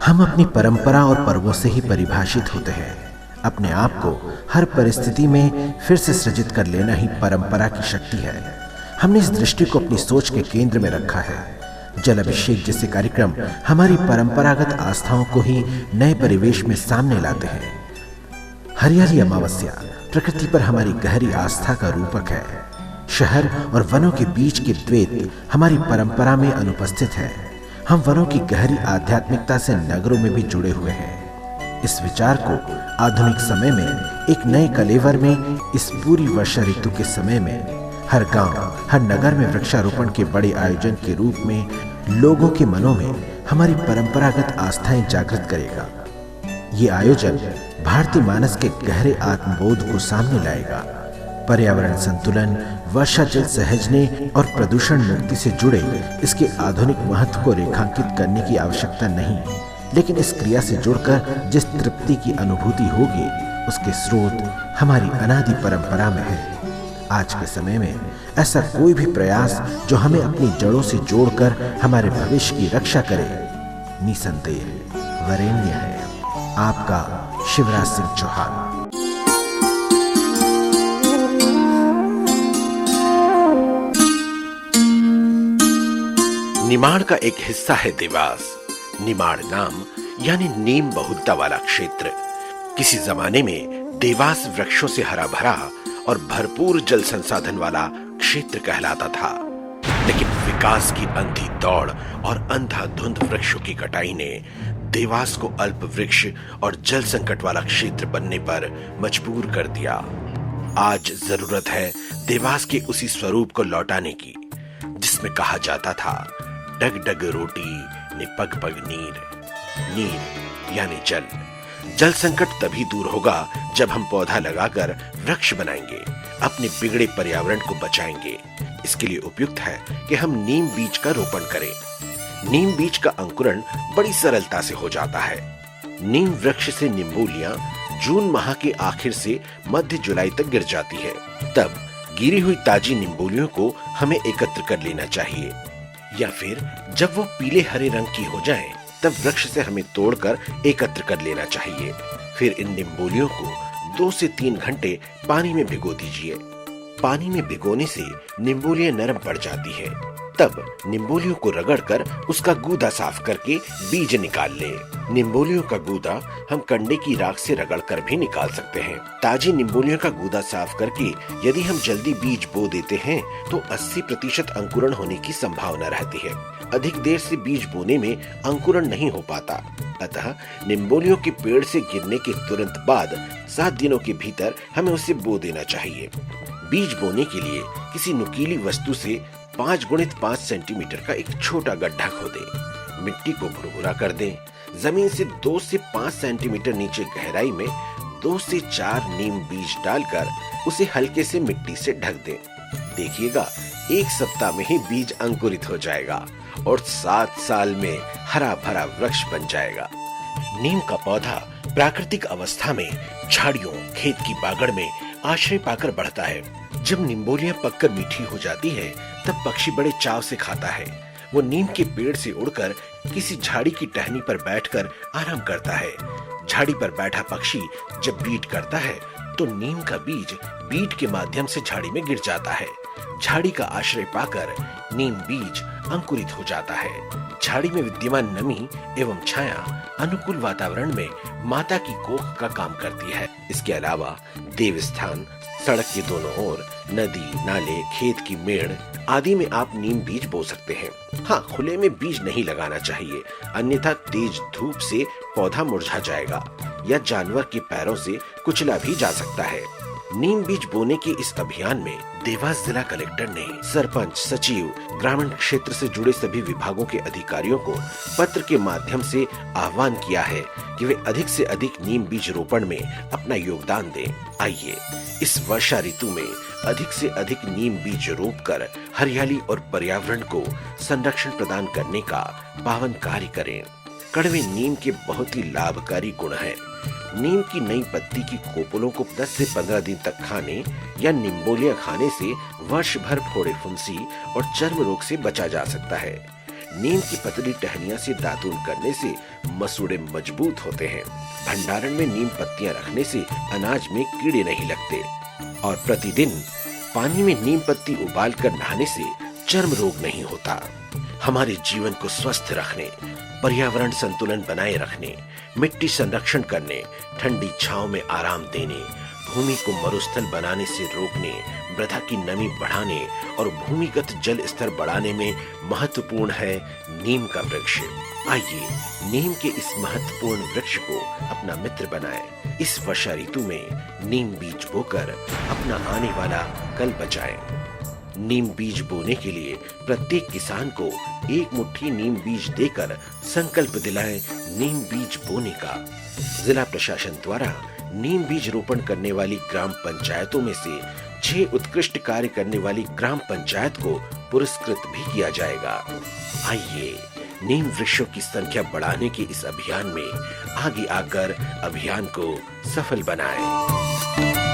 हम अपनी परंपरा और पर्वों से ही परिभाषित होते हैं। अपने आप को हर परिस्थिति में फिर से सृजित कर लेना ही परंपरा की शक्ति है। हमने इस दृष्टि को अपनी सोच के केंद्र में रखा है। जल अभिषेक जैसे कार्यक्रम हमारी परंपरागत आस्थाओं को ही नए परिवेश में सामने लाते हैं। हरियाली अमावस्या प्रकृति पर हमारी गहरी आस्था का रूपक है। शहर और वनों के बीच के द्वैत हमारी परंपरा में अनुपस्थित है। हम वनों की गहरी आध्यात्मिकता से नगरों में भी जुड़े हुए हैं। इस विचार को आधुनिक समय में एक नए कलेवर में इस पूरी वर्षा ऋतु के समय में हर गांव, हर नगर में वृक्षारोपण के बड़े आयोजन के रूप में लोगों के मनों में हमारी परंपरागत आस्थाएं जागृत करेगा। ये आयोजन भारतीय मानस के गहरे आत्मबोध को सामने लाएगा। पर्यावरण संतुलन, वर्षा जल सहेजने और प्रदूषण मुक्ति से जुड़े इसके आधुनिक महत्व को रेखांकित करने की आवश्यकता नहीं, लेकिन इस क्रिया से जुड़कर जिस तृप्ति की अनुभूति होगी उसके स्रोत हमारी अनादि परंपरा में है। आज के समय में ऐसा कोई भी प्रयास जो हमें अपनी जड़ों से जोड़कर हमारे भविष्य की रक्षा करे, निसंदेह वरेण्य है। आपका शिवराज सिंह चौहान। निमाड़ का एक हिस्सा है देवास। निमाड़ नाम यानी नीम बहुलता वाला क्षेत्र। किसी जमाने में देवास वृक्षों से हरा भरा और भरपूर जल संसाधन वाला क्षेत्र कहलाता था, लेकिन विकास की अंधी दौड़ और अंधाधुंध वृक्षों की कटाई ने देवास को अल्प वृक्ष और जल संकट वाला क्षेत्र बनने पर मजबूर कर दिया। आज जरूरत है देवास के उसी स्वरूप को लौटाने की जिसमें कहा जाता था, डग डग रोटी ने पग पग नीर। नीर यानी जल। जल संकट तभी दूर होगा जब हम पौधा लगाकर वृक्ष बनाएंगे, अपने बिगड़े पर्यावरण को बचाएंगे। इसके लिए उपयुक्त है कि हम नीम बीज का रोपण करें। नीम बीज का अंकुरण बड़ी सरलता से हो जाता है। नीम वृक्ष से निम्बोलियां जून माह के आखिर से मध्य जुलाई तक गिर जाती है। तब गिरी हुई ताजी निम्बोलियों को हमें एकत्र कर लेना चाहिए, या फिर जब वो पीले हरे रंग की हो जाएं, तब वृक्ष से हमें तोड़कर एकत्र कर लेना चाहिए। फिर इन निम्बोलियों को 2 से 3 घंटे पानी में भिगो दीजिए। पानी में भिगोने से निम्बोलियां नरम पड़ जाती है। तब निम्बोलियों को रगड़कर उसका गूदा साफ करके बीज निकाल लें। निम्बोलियों का गूदा हम कंडे की राख से रगड़कर भी निकाल सकते हैं। ताजी निम्बोलियों का गूदा साफ करके यदि हम जल्दी बीज बो देते हैं तो 80% अंकुरण होने की संभावना रहती है। अधिक देर से बीज बोने में अंकुरण नहीं हो पाता। अतः निम्बोलियों के पेड़ से गिरने के तुरंत बाद 7 दिनों के भीतर हमें उसे बो देना चाहिए। बीज बोने के लिए किसी नुकीली वस्तु से 5 गुणित 5 सेंटीमीटर का एक छोटा गड्ढा खोदें। मिट्टी को भुरभुरा कर दें। जमीन से 2 से 5 सेंटीमीटर नीचे गहराई में 2 से 4 नीम बीज डालकर उसे हल्के से मिट्टी से ढक दें। देखिएगा 1 सप्ताह में ही बीज अंकुरित हो जाएगा और 7 साल में हरा भरा वृक्ष बन जाएगा। नीम का पौधा प्राकृतिक अवस्था में झाड़ियों, खेत की बागड़ में आश्रय पाकर बढ़ता है। जब निम्बोलियां पककर मीठी हो जाती है तब पक्षी बड़े चाव से खाता है। वो नीम के पेड़ से उड़कर किसी झाड़ी की टहनी पर बैठकर आराम करता है। झाड़ी पर बैठा पक्षी जब बीट करता है तो नीम का बीज बीट के माध्यम से झाड़ी में गिर जाता है। झाड़ी का आश्रय पाकर नीम बीज अंकुरित हो जाता है। झाड़ी में विद्यमान नमी एवं छाया अनुकूल वातावरण में माता की कोख का काम करती है। इसके अलावा देवस्थान, सड़क के दोनों ओर, नदी, नाले, खेत की मेड़ आदि में आप नीम बीज बो सकते हैं। हाँ, खुले में बीज नहीं लगाना चाहिए, अन्यथा तेज धूप से पौधा मुरझा जाएगा या जानवर के पैरों से कुचला भी जा सकता है। नीम बीज बोने के इस अभियान में देवास जिला कलेक्टर ने सरपंच, सचिव, ग्रामीण क्षेत्र से जुड़े सभी विभागों के अधिकारियों को पत्र के माध्यम से आह्वान किया है कि वे अधिक से अधिक नीम बीज रोपण में अपना योगदान दें। आइए इस वर्षा ऋतु में अधिक से अधिक नीम बीज रोपकर हरियाली और पर्यावरण को संरक्षण प्रदान करने का पावन कार्य करें। कड़वे नीम के बहुत ही लाभकारी गुण हैं। नीम की नई पत्ती की कोपलों को 10 से 15 दिन तक खाने या निम्बोलियां खाने से वर्ष भर फोड़े फुंसी और चर्म रोग से बचा जा सकता है। नीम की पतली टहनियां से दातून करने से मसूड़े मजबूत होते हैं। भंडारण में नीम पत्तियां रखने से अनाज में कीड़े नहीं लगते और प्रतिदिन पानी में नीम पत्ती उबालकर नहाने से चर्म रोग नहीं होता। हमारे जीवन को स्वस्थ रखने, पर्यावरण संतुलन बनाए रखने, मिट्टी संरक्षण करने, ठंडी छांव में आराम देने, भूमि को मरुस्थल बनाने से रोकने, मृदा की नमी बढ़ाने और भूमिगत जल स्तर बढ़ाने में महत्वपूर्ण है नीम का वृक्ष। आइए नीम के इस महत्वपूर्ण वृक्ष को अपना मित्र बनाएं। इस वर्षा ऋतु में नीम बीज बोकर अपना आने वाला कल बचाएं। नीम बीज बोने के लिए प्रत्येक किसान को 1 मुट्ठी नीम बीज देकर संकल्प दिलाएं नीम बीज बोने का। जिला प्रशासन द्वारा नीम बीज रोपण करने वाली ग्राम पंचायतों में से 6 उत्कृष्ट कार्य करने वाली ग्राम पंचायत को पुरस्कृत भी किया जाएगा। आइए नीम वृक्षों की संख्या बढ़ाने के इस अभियान में आगे आकर अभियान को सफल बनाएं।